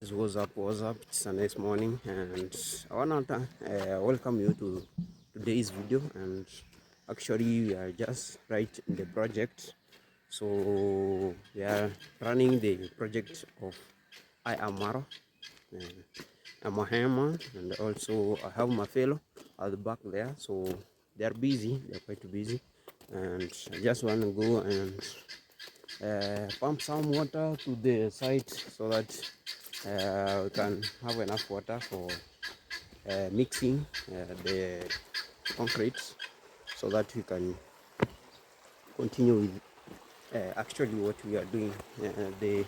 What's up? What's up? It's a nice morning, and I wanna welcome you to today's video. And actually, we are just right in the project, so we are running the project of I am Maro. Uh, I'm a hammer, and also I have my fellow at the back there. So they are busy. They're quite busy, and I just want to go and pump some water to the site so that we can have enough water for mixing the concrete so that we can continue with actually what we are doing. The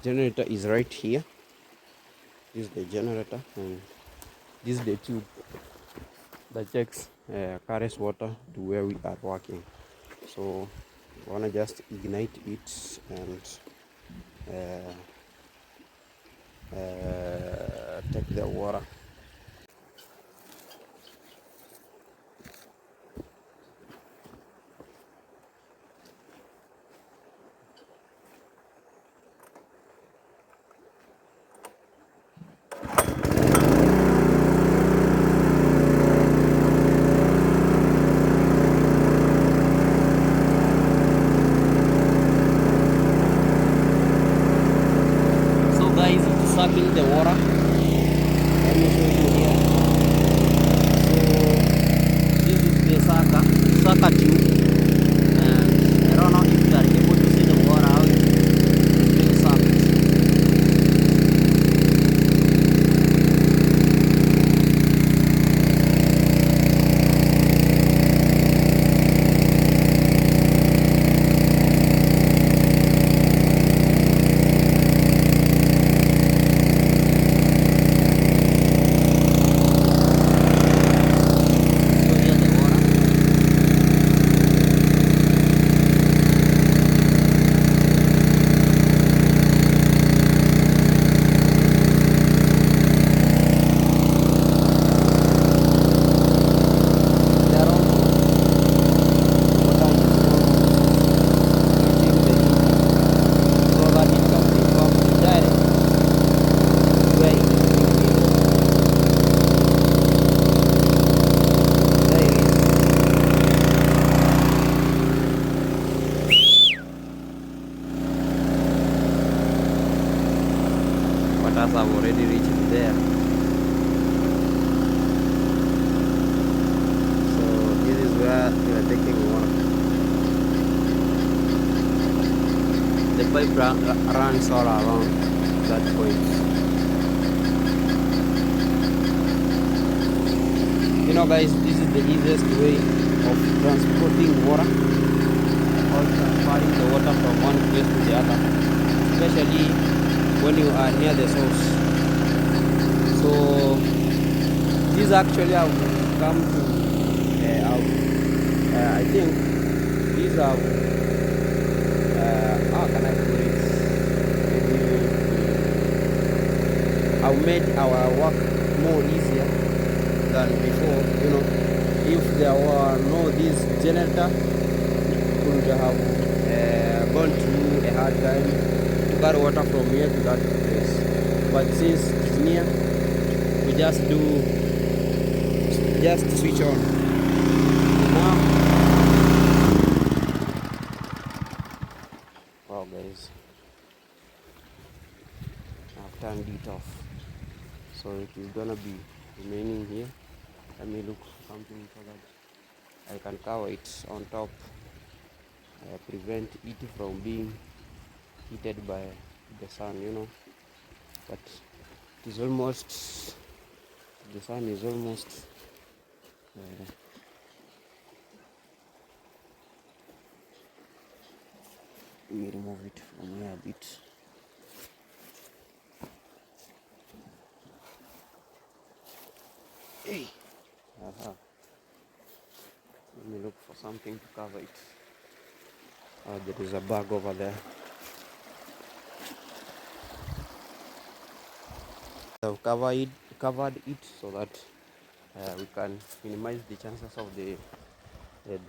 generator is right here. This is the generator, and this is the tube that takes carries water to where we are working. So I want to just ignite it and take the water. So guys, it's sucking the water. Let me show you here. So this is the sucker tube, and I don't know if you are able to see the water out. It's being sucked. So here's the water. They are almost water is almost reaching the heat so that it can be pumped direct where it is being needed. There it is. Waters have already reached there. So this is where we are taking water. The pipe runs all around that point. You know, guys, this is the easiest way of transporting water or transferring the water from one place to the other, especially when you are near the source. So these actually have come to, I think these have, how can I put it? Maybe have made our work more easier than before. You know, if there were no this generator, we could have gone through a hard time to carry water from here to that place. But since it's near, we just switch on. Now, wow, guys, I've turned it off, so it is gonna be remaining here. Let me look for something so that I can cover it on top, prevent it from being heated by the sun, you know. But it is almost, the sun is almost uh, let me remove it from here a bit. Hey, let me look for something to cover it. There is a bag over there. I've covered it so that we can minimize the chances of the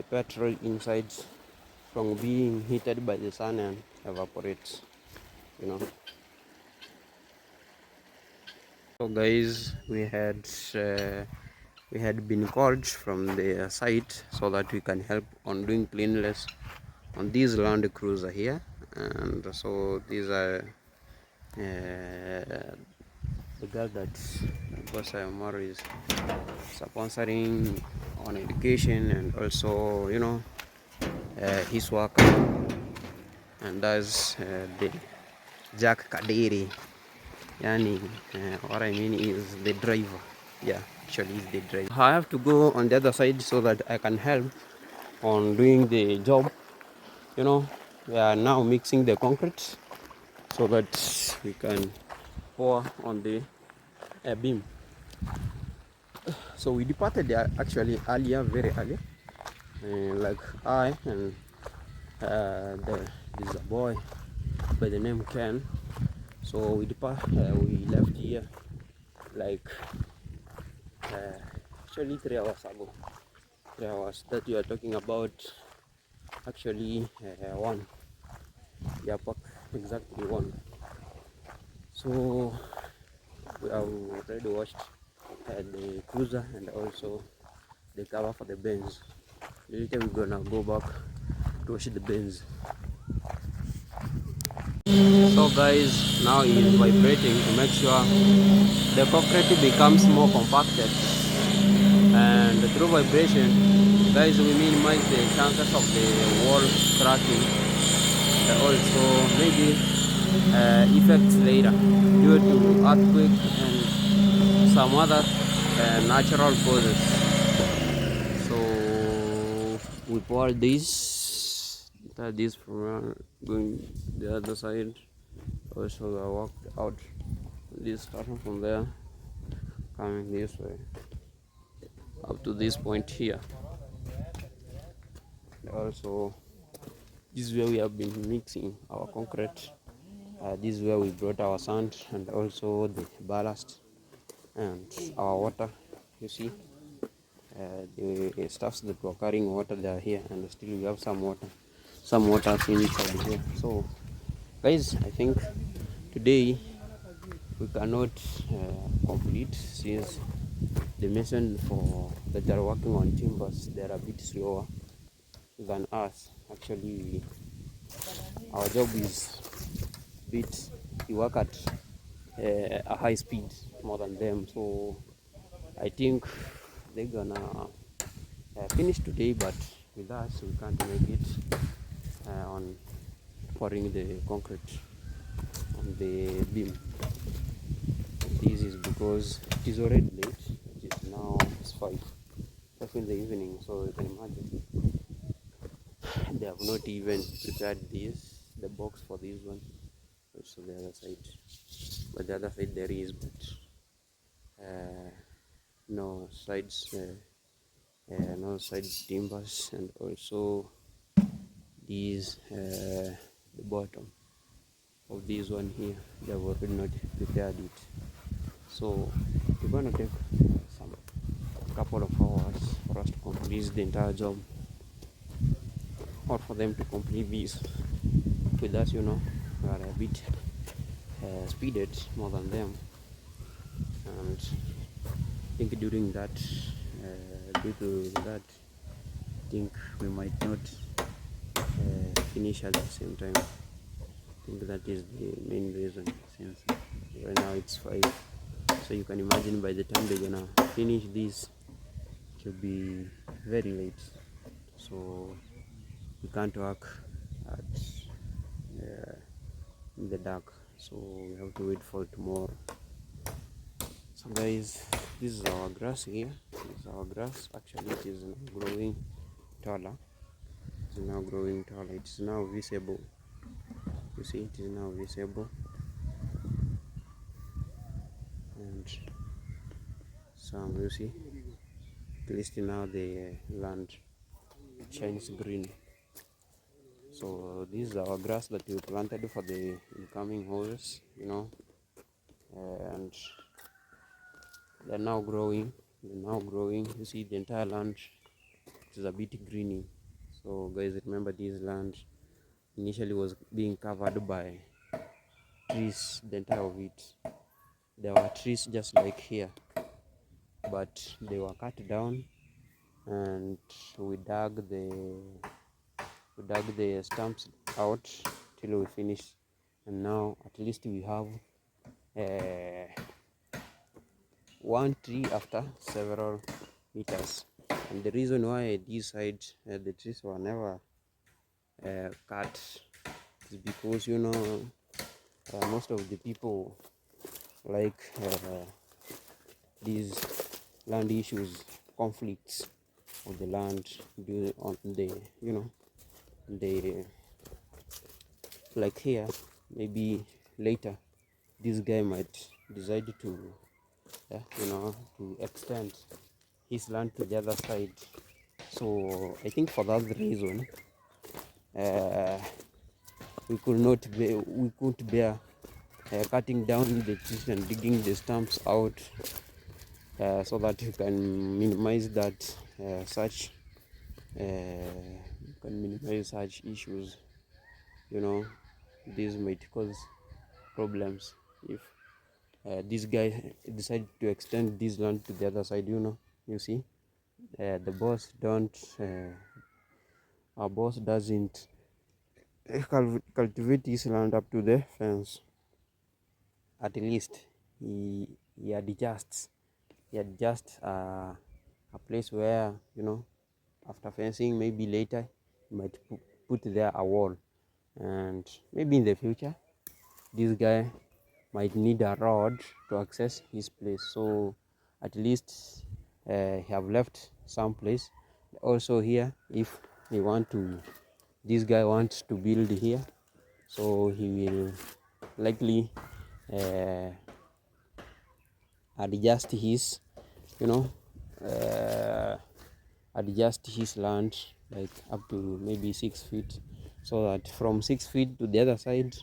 petrol inside from being heated by the sun and evaporates, you know. So guys, we had been called from the site so that we can help on doing cleanliness on this Land Cruiser here. And so these are the girl that Boss Omar is sponsoring on education, and also his work, and that's the Jack Kadiri. Yani, what I mean is the driver. Yeah, actually, is the driver. I have to go on the other side so that I can help on doing the job. We are now mixing the concrete so that we can pour on the beam. So we departed there actually earlier, very early. Like I and this is a boy by the name Ken. So we left here like actually 3 hours ago. 3 hours that we are talking about. Actually, one. Yeah, exactly one. So we have already washed the cruiser and also the cover for the Benz. Later we're gonna go back to wash the Benz. So guys, now it is vibrating to make sure the concrete becomes more compacted, and through vibration, guys, we minimize the chances of the wall cracking, and also maybe effects later due to earthquake and some other natural causes. So we pour this from going the other side. Also I walked out this, starting from there, coming this way up to this point here. Also, this is where we have been mixing our concrete. This is where we brought our sand and also the ballast and our water. You see, the stuffs that were carrying water, they are here, and still we have some water inside here. So guys, I think today we cannot complete, since the mason for that are working on timbers, they are a bit slower than us. Actually, our job is bit, we work at a high speed more than them, so I think they're gonna finish today, but with us we can't make it on pouring the concrete on the beam. This is because it is already late. It is now 5 in the evening, so you can imagine they have not even prepared the box for this one. Also the other side, but the other side there is, but no sides, no side timbers, and also these the bottom of this one here, they have already not prepared it. So we're gonna take some couple of hours for us to complete the entire job, or for them to complete this. With us, we are a bit speeded more than them, and I think during that, due to that, I think we might not finish at the same time. I think that is the main reason, since right now it's 5. So you can imagine by the time they're gonna finish this, it will be very late. So we can't work at in the dark, so we have to wait for tomorrow. So guys, this is our grass here. This is our grass. Actually, it is now growing taller. It is now growing taller. It is now visible. You see, it is now visible, and some, you see, at least now the land shines green. So this is our grass that we planted for the incoming horses, and they're now growing. You see, the entire land is a bit greeny. So guys, remember, this land initially was being covered by trees, the entire of it. there were trees just like here, but they were cut down, and we dug the stumps out till we finished. And now at least we have one tree after several meters. And the reason why I decide the trees were never cut is because, you know, most of the people like these land issues, conflicts of the land due on the, you know, the, like here, maybe later this guy might decide to you know, to extend his land to the other side. So I think for that reason we couldn't bear cutting down the trees and digging the stumps out, so that you can minimize that such issues. You know, this might cause problems if this guy decided to extend this land to the other side. You know, you see, the boss don't our boss doesn't cultivate his land up to the fence. At least he adjusts a place where, you know, after fencing, maybe later he might put there a wall, and maybe in the future this guy might need a road to access his place. So at least he have left some place. Also here, if this guy wants to build here, so he will likely adjust his, you know, adjust his land like up to maybe 6 feet, so that from 6 feet to the other side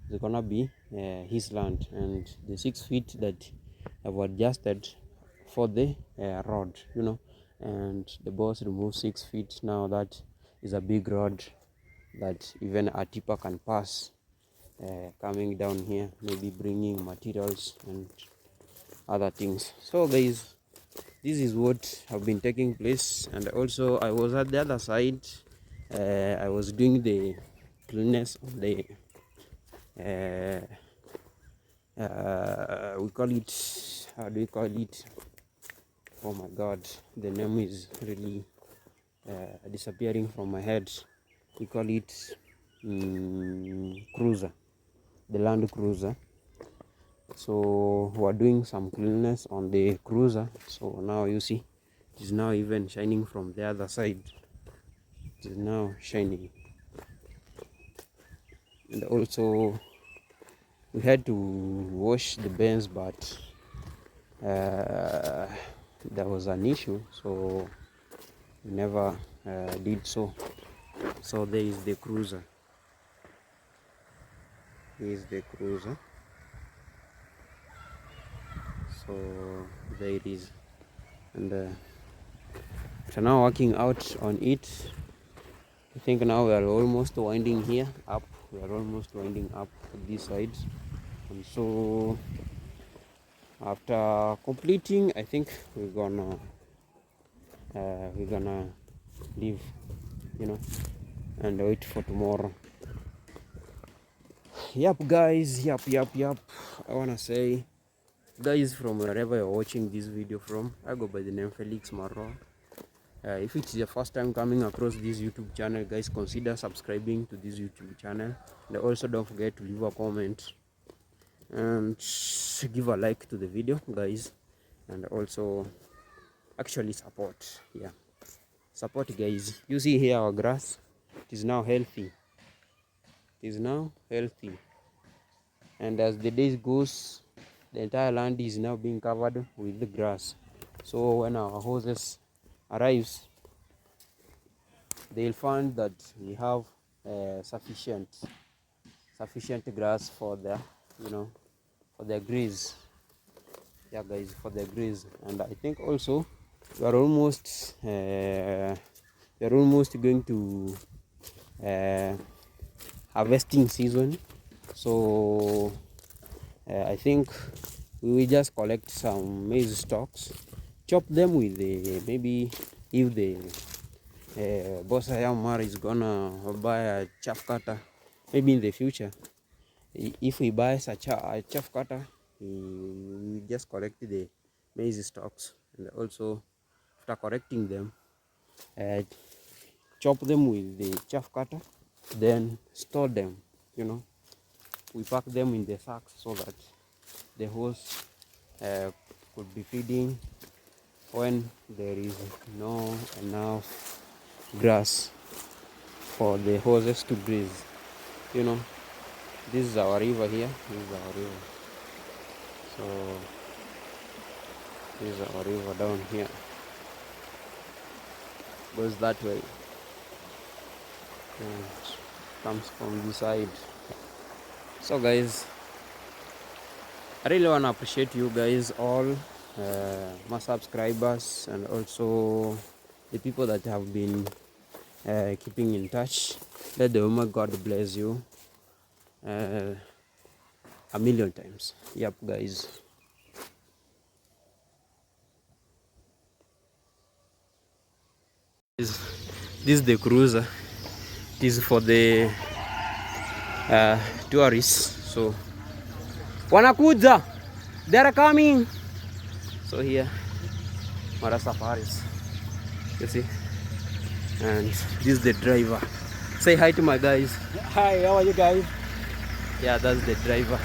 is gonna be his land, and the 6 feet that have adjusted for the road, you know, and the boss removes 6 feet. Now that is a big road that even a tipper can pass, coming down here, maybe bringing materials and other things. So guys, this is what have been taking place. And also I was at the other side. I was doing the cleanness on the we call it, how do we call it, oh my god, the name is really disappearing from my head. We call it cruiser, the Land Cruiser. So we're doing some cleanness on the cruiser. So now you see it is now even shining from the other side. It is now shining. And also we had to wash the bends, but there was an issue, so we never did so. So there is the cruiser. Here is the cruiser. So there it is. And so now working out on it. I think now we are almost winding here up. We are almost winding up this side. And so after completing, I think we're gonna leave, you know, and wait for tomorrow. Yep guys, yep. I wanna say, guys, from wherever you're watching this video from, I go by the name Felix Maro. If it's your first time coming across this YouTube channel, guys, consider subscribing to this YouTube channel, and also don't forget to leave a comment and give a like to the video, guys, and also actually support. Yeah, support, guys. You see here our grass, it is now healthy. And as the days goes, the entire land is now being covered with the grass. So when our horses arrives, they'll find that we have sufficient grass for their, you know, for their graze. Yeah guys, for their graze. And I think also we are almost going to harvesting season. So I think we will just collect some maize stalks, chop them with the, maybe if the boss Ayamar is gonna buy a chaff cutter, maybe in the future, if we buy such a chaff cutter, we just collect the maize stalks, and also after collecting them, chop them with the chaff cutter, then store them. You know, we pack them in the sacks so that the horse could be feeding when there is no enough grass for the horses to graze. You know, this is our river here. This is our river. So this is our river down here. Goes that way and comes from this side. So guys, I really want to appreciate you guys all, my subscribers, and also the people that have been keeping in touch. Let the woman God bless you a million times. Yep, guys. This is the cruiser. It is for the tourists. So wanakuja, they are coming. So here, Mara Safaris. You see, and this is the driver. Say hi to my guys. Hi, how are you guys? Yeah, that's the driver.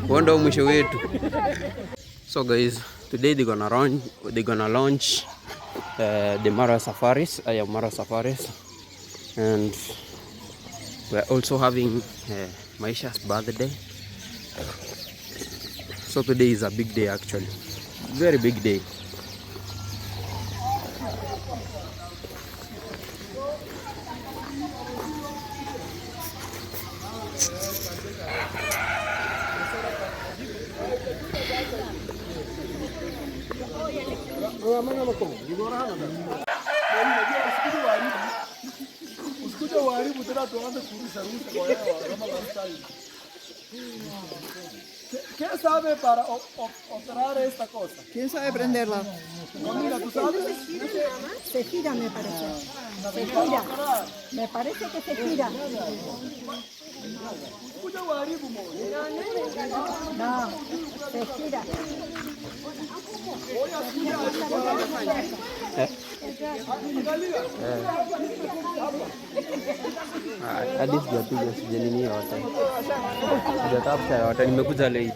Wanda mwisho wetu. So guys, today they're gonna launch the Mara Safaris. I am Mara Safaris, and we're also having Maisha's birthday. So today is a big day, actually, very big day. ¿Quién sabe para operar esta cosa? ¿Quién sabe prenderla? Mira, ¿tú sabes? Se gira, me parece. Se gira. Me parece que se gira. Escucha guaribu, mo. No, se gira. Hadi sijapiga sijanini yote, sijatafuta yote, nimekuja late.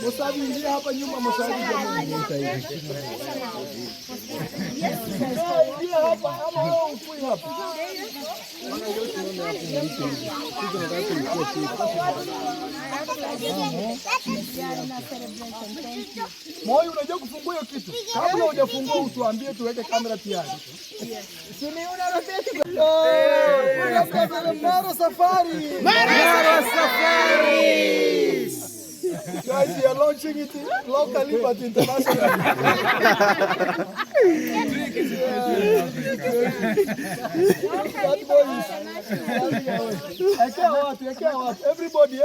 Mosabi ingia hapa nyuma, Mosabi jamani. Ingia hapa ama wewe ukui hapa. Moyo, unajua kufungua hiyo kitu. Kabla hujafungua utuambie tuweke kamera tayari. Siniona rafiki. Mara Safari. Mara Safari. Guys, we are launching it locally but internationally.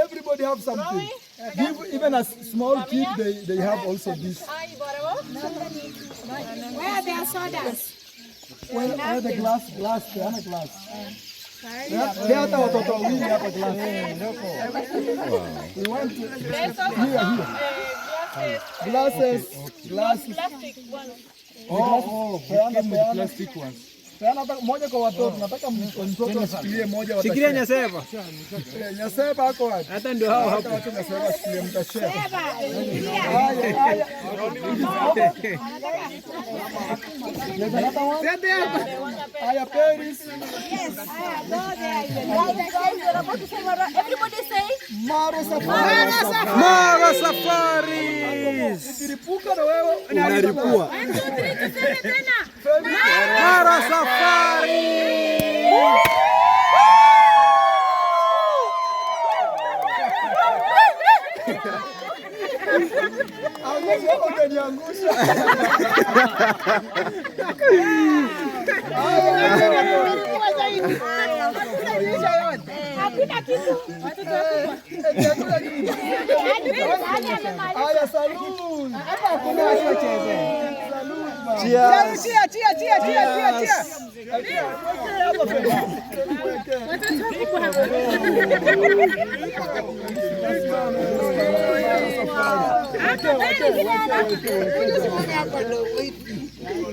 Everybody have something. Give even a small kid, they have also this. Where are their sodas? Well, the glass, peana glass. Lea hata watoto wawili hapa glass. We want here. Glasses. Oh, peana plastic ones. Peana hata moja kwa watoto. Nataka mtoto asikilie moja. Shikilia Nyaseba. Nyaseba hako wapi? Hata ndio hao hapo. Hata Nyaseba asikilie mtashare. Haya Paris. Everybody say Mara Safari. Mara Safari. Ukiripuka na wewe Unaripua. Mara Safari. hakuna kitu. Haya, salud. Hapa hakuna cheze.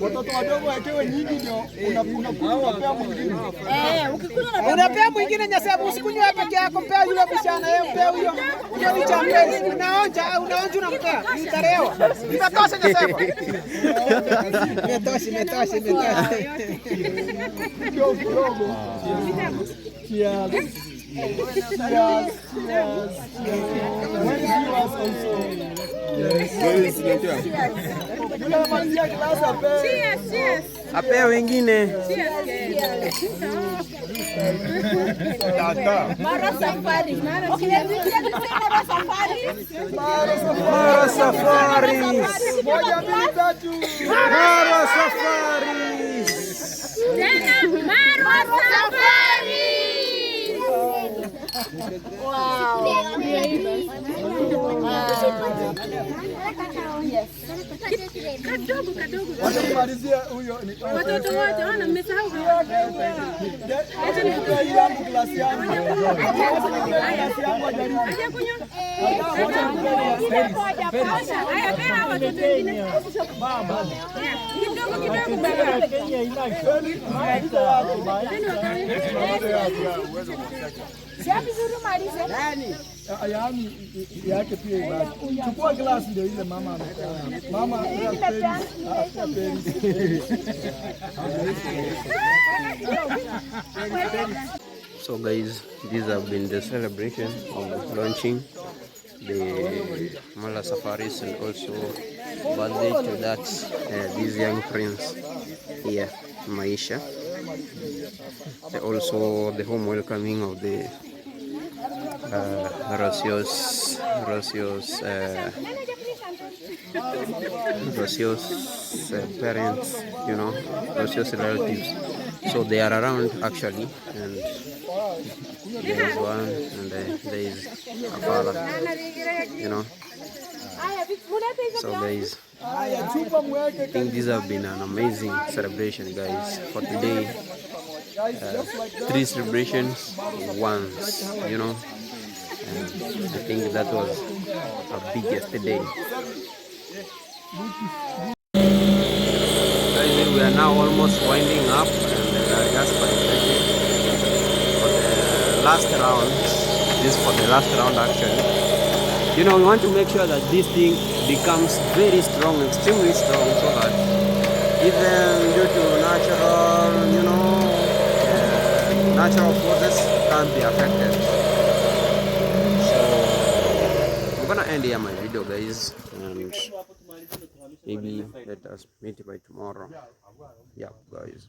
Watoto wadogo wakewe nyingi ndio unapea mwingine. Unapea mwingine Nyaseba, usikunywe peke yako, mpea yule msichana, yeye mpea huyo. Hiyo ni champeni. Unaonja unampea. Utarewa. Imetosha Nyaseba. Imetosha. Kidogo. Cheers. Apea wengine. Mara Safari. Mara Safari. Moja, mbili, tatu. Mara Safari. Tena Mara Safari. Wow. Kadogo. Watamalizia huyo ni Watoto wote wana mmesahau. acha nikupe yangu glasi yangu. Aje kunywa. Haya pea watoto wengine. Mama. Kidogo. Siapi zuru malize. Yaani yake pia ibaki. Chukua glasi ndio ile mama ametoa. Mama So guys, these have been the celebration of launching the Mara Safaris, and also birthday to that this young prince here, Maisha. Also the home welcoming of the Rocio's parents, you know, Rocio's relatives. So they are around actually, and there is one, and there is a father, you know. So guys, I think these have been an amazing celebration, guys, for today. 3 celebrations once, you know, and I think that was a biggest day. Guys, we are now almost winding up, and we are just finishing for the last round. This is for the last round actually. You know, we want to make sure that this thing becomes very strong, extremely strong, so that even due to natural, you know, natural forces can't be affected. So I'm gonna end here my video, guys, and maybe let us meet by tomorrow. Yeah, guys.